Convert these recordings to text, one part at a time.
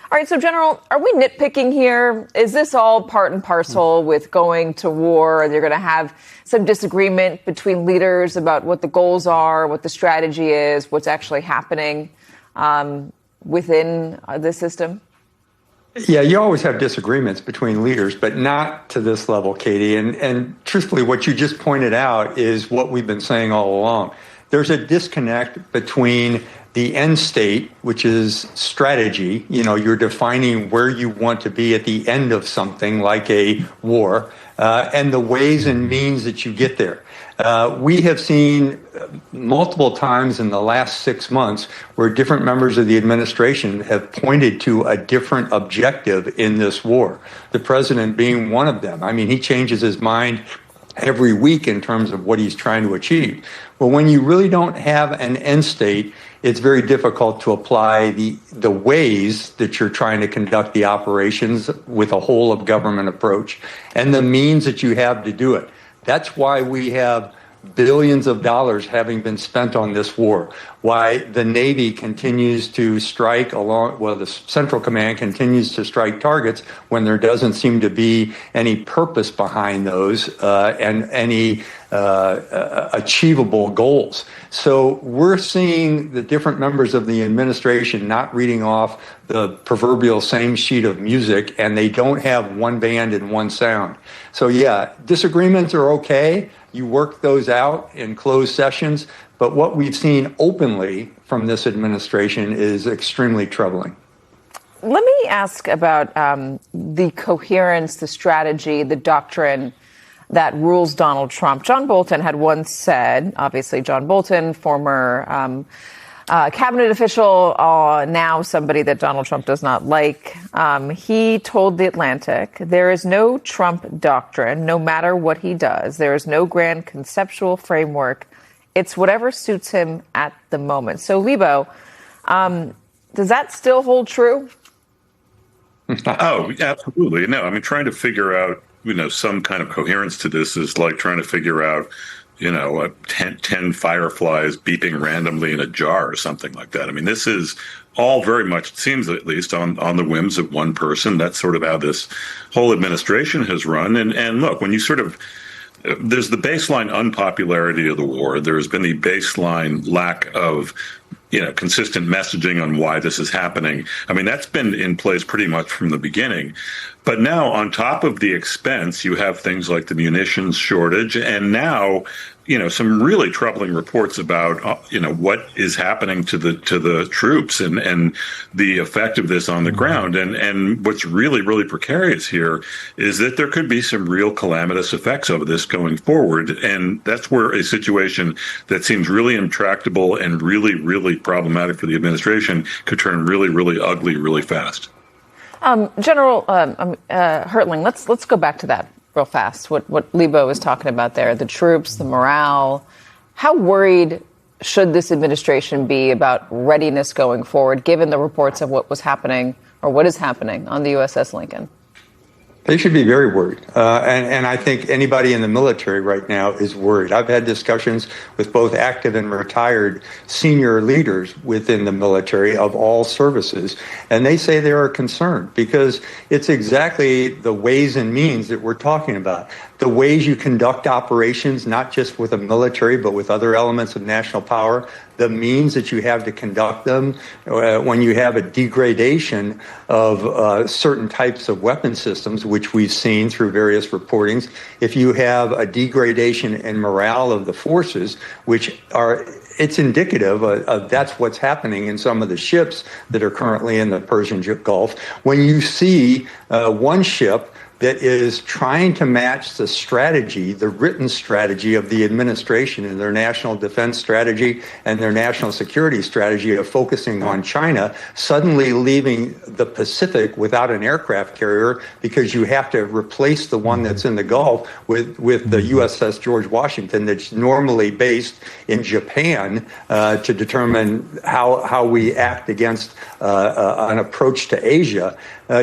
All right, so General, are we nitpicking here? Is this all part and parcel with going to war? And you're going to have some disagreement between leaders about what the goals are, what the strategy is, what's actually happening within the system? Yeah, you always have disagreements between leaders, but not to this level, Katie. And truthfully, what you just pointed out is what we've been saying all along. There's a disconnect between the end state, which is strategy. You're defining where you want to be at the end of something like a war, and the ways and means that you get there. We have seen multiple times in the last 6 months where different members of the administration have pointed to a different objective in this war, the president being one of them. I mean, he changes his mind every week in terms of what he's trying to achieve. Well, when you really don't have an end state, it's very difficult to apply the ways that you're trying to conduct the operations with a whole of government approach and the means that you have to do it. That's why we have billions of dollars having been spent on this war, why the Navy continues to strike the Central Command continues to strike targets when there doesn't seem to be any purpose behind those and any achievable goals. So we're seeing the different members of the administration not reading off the proverbial same sheet of music, and they don't have one band and one sound. So yeah, disagreements are okay. You work those out in closed sessions, but what we've seen openly from this administration is extremely troubling. Let me ask about the coherence, the strategy, the doctrine that rules Donald Trump. John Bolton had once said, obviously John Bolton, former cabinet official, now somebody that Donald Trump does not like. He told The Atlantic, there is no Trump doctrine, no matter what he does. There is no grand conceptual framework. It's whatever suits him at the moment. So, Lebo, does that still hold true? Oh, absolutely. No, I mean, trying to figure out, some kind of coherence to this is like trying to figure out, 10 fireflies beeping randomly in a jar or something like that. I mean, this is all very much, it seems at least, on the whims of one person. That's sort of how this whole administration has run. And look, when you there's the baseline unpopularity of the war. There's been the baseline lack of consistent messaging on why this is happening. I mean, that's been in place pretty much from the beginning. But now, on top of the expense, you have things like the munitions shortage, and now, some really troubling reports about, what is happening to the troops and the effect of this on the ground. And what's really, really precarious here is that there could be some real calamitous effects of this going forward. And that's where a situation that seems really intractable and really, really problematic for the administration could turn really, really ugly really fast. General Hertling, let's go back to that real fast. What Lebo was talking about there, the troops, the morale. How worried should this administration be about readiness going forward, given the reports of what was happening or what is happening on the USS Lincoln? They should be very worried. And I think anybody in the military right now is worried. I've had discussions with both active and retired senior leaders within the military of all services, and they say they are concerned because it's exactly the ways and means that we're talking about. The ways you conduct operations, not just with the military, but with other elements of national power, the means that you have to conduct them, when you have a degradation of certain types of weapon systems, which we've seen through various reportings, if you have a degradation in morale of the forces, which it's indicative of that's what's happening in some of the ships that are currently in the Persian Gulf. When you see one ship that is trying to match the strategy, the written strategy of the administration and their national defense strategy and their national security strategy of focusing on China, suddenly leaving the Pacific without an aircraft carrier because you have to replace the one that's in the Gulf with the USS George Washington that's normally based in Japan to determine how we act against an approach to Asia.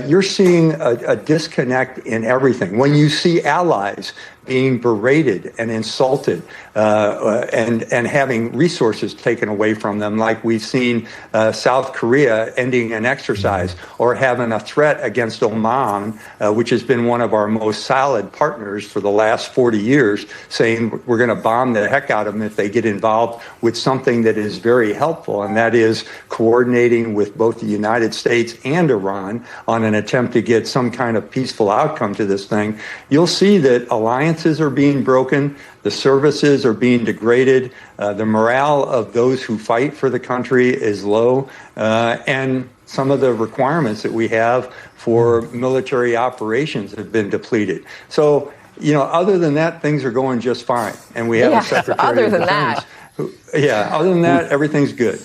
You're seeing a disconnect in everything. When you see allies being berated and insulted and having resources taken away from them, like we've seen South Korea ending an exercise or having a threat against Oman, which has been one of our most solid partners for the last 40 years, saying we're going to bomb the heck out of them if they get involved with something that is very helpful, and that is coordinating with both the United States and Iran on an attempt to get some kind of peaceful outcome to this thing. You'll see that alliances are being broken, the services are being degraded, the morale of those who fight for the country is low, and some of the requirements that we have for military operations have been depleted. So, other than that, things are going just fine. And we have a Secretary of Defense. Other than that, everything's good.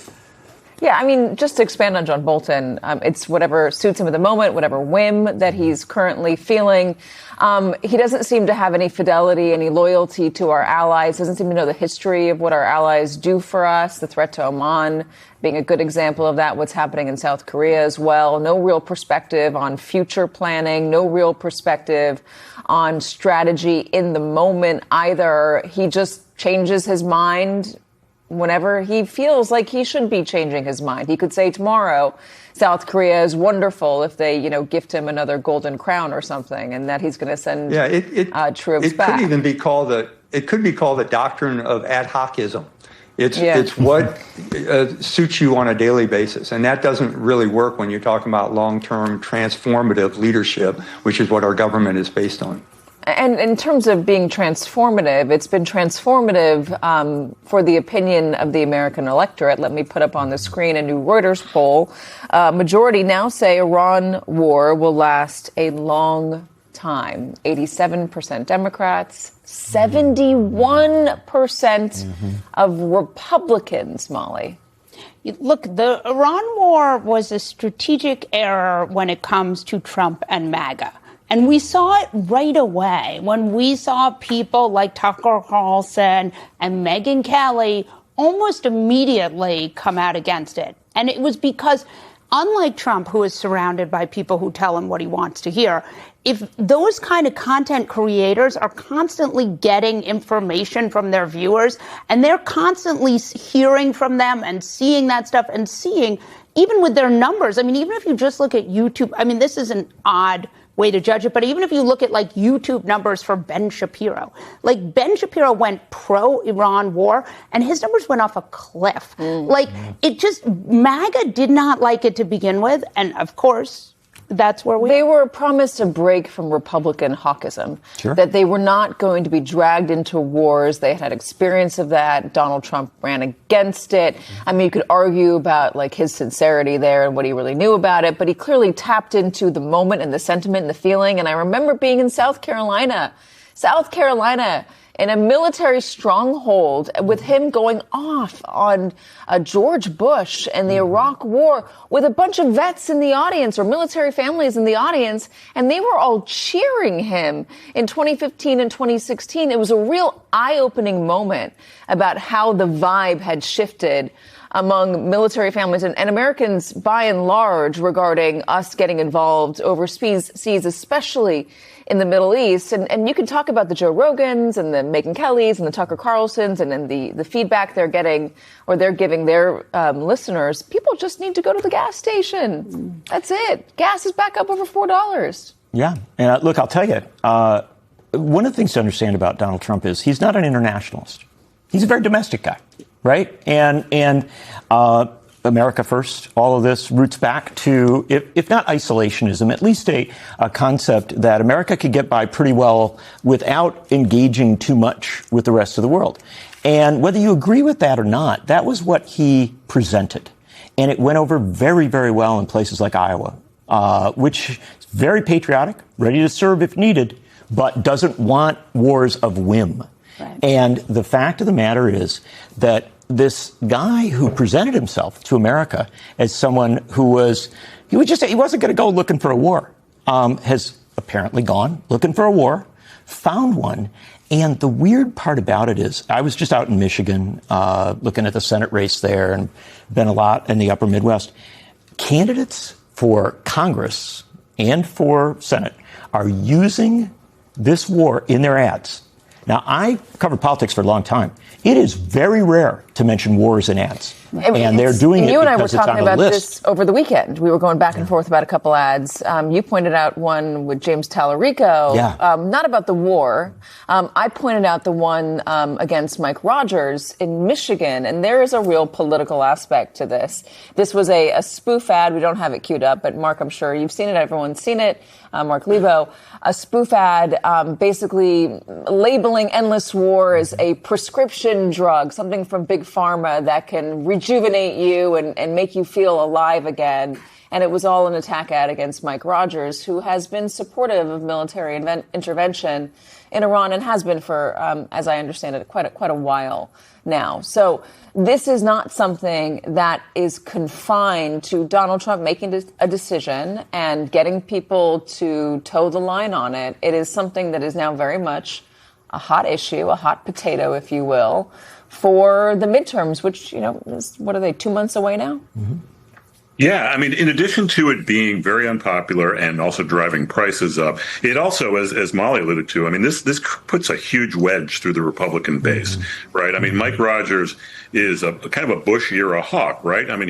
Yeah, I mean, just to expand on John Bolton, it's whatever suits him at the moment, whatever whim that he's currently feeling. He doesn't seem to have any fidelity, any loyalty to our allies, doesn't seem to know the history of what our allies do for us, the threat to Oman being a good example of that, what's happening in South Korea as well. No real perspective on future planning, no real perspective on strategy in the moment either. He just changes his mind whenever he feels like he should be changing his mind. He could say tomorrow, South Korea is wonderful if they, gift him another golden crown or something, and that he's going to send troops back. It could even be called the doctrine of ad hocism. It's what suits you on a daily basis, and that doesn't really work when you're talking about long-term transformative leadership, which is what our government is based on. And in terms of being transformative, it's been transformative for the opinion of the American electorate. Let me put up on the screen a new Reuters poll. Majority now say Iran war will last a long time. 87% Democrats, 71% of Republicans, Molly. Look, the Iran war was a strategic error when it comes to Trump and MAGA. And we saw it right away when we saw people like Tucker Carlson and Megyn Kelly almost immediately come out against it. And it was because, unlike Trump, who is surrounded by people who tell him what he wants to hear, if those kind of content creators are constantly getting information from their viewers and they're constantly hearing from them and seeing that stuff and seeing, even with their numbers, I mean, even if you just look at YouTube, I mean, this is an odd way to judge it. But even if you look at like YouTube numbers for Ben Shapiro, like Ben Shapiro went pro-Iran war and his numbers went off a cliff. Like it just, MAGA did not like it to begin with. And of course, that's where they were promised a break from Republican hawkism, that they were not going to be dragged into wars. They had experience of that. Donald Trump ran against it. I mean, you could argue about like his sincerity there and what he really knew about it, but he clearly tapped into the moment and the sentiment and the feeling. And I remember being in South Carolina, in a military stronghold with him going off on George Bush and the Iraq War with a bunch of vets in the audience or military families in the audience. And they were all cheering him in 2015 and 2016. It was a real eye-opening moment about how the vibe had shifted among military families and Americans by and large regarding us getting involved overseas, especially in the Middle East. And you can talk about the Joe Rogans and the Megyn Kellys and the Tucker Carlsons and then the feedback they're getting or they're giving their listeners. People just need to go to the gas station. That's it. Gas is back up over $4. Yeah. And look, I'll tell you, one of the things to understand about Donald Trump is he's not an internationalist. He's a very domestic guy, right? And America First, all of this roots back to, if not isolationism, at least a concept that America could get by pretty well without engaging too much with the rest of the world. And whether you agree with that or not, that was what he presented. And it went over very, very well in places like Iowa, which is very patriotic, ready to serve if needed, but doesn't want wars of whim. Right. And the fact of the matter is that this guy who presented himself to America as someone he wasn't going to go looking for a war, has apparently gone looking for a war, found one. And the weird part about it is I was just out in Michigan, looking at the Senate race there and been a lot in the upper Midwest. Candidates for Congress and for Senate are using this war in their ads Now, I covered politics for a long time. It is very rare to mention wars in ads. And they're doing it you and I were because it's talking on a about list. this over the weekend. We were going back and forth about a couple ads. You pointed out one with James Tallarico, not about the war. I pointed out the one against Mike Rogers in Michigan, and there is a real political aspect to this. This was a spoof ad. We don't have it queued up, but Mark, I'm sure you've seen it. Everyone's seen it. Mark Lebo, a spoof ad basically labeling endless war as a prescription drug, something from Big Pharma that can rejuvenate you and make you feel alive again. And it was all an attack ad against Mike Rogers, who has been supportive of military intervention in Iran and has been for, as I understand it, quite a while now. So this is not something that is confined to Donald Trump making a decision and getting people to toe the line on it. It is something that is now very much a hot issue, a hot potato, if you will, for the midterms, which, what are they, 2 months away now? Mm-hmm. Yeah, I mean, in addition to it being very unpopular and also driving prices up, it also, as Molly alluded to, I mean, this puts a huge wedge through the Republican base, right? I mean, Mike Rogers is a kind of a Bush era hawk, right? I mean,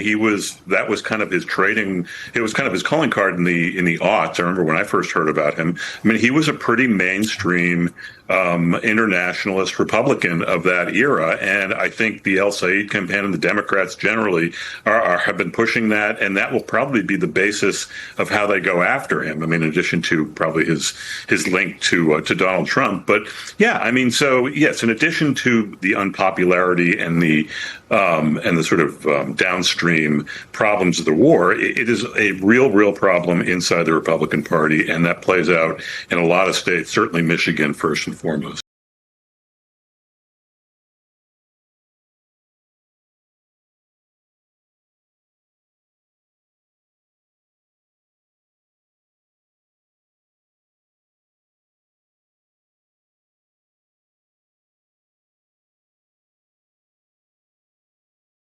that was kind of his trading. It was kind of his calling card in the aughts. I remember when I first heard about him. I mean, he was a pretty mainstream internationalist Republican of that era, and I think the El Said campaign and the Democrats generally have been pushing that, and that will probably be the basis of how they go after him. I mean, in addition to probably his link to Donald Trump, but yeah, I mean, so yes, in addition to the unpopularity and the sort of downstream problems of the war, it is a real problem inside the Republican Party, and that plays out in a lot of states, certainly Michigan first and foremost.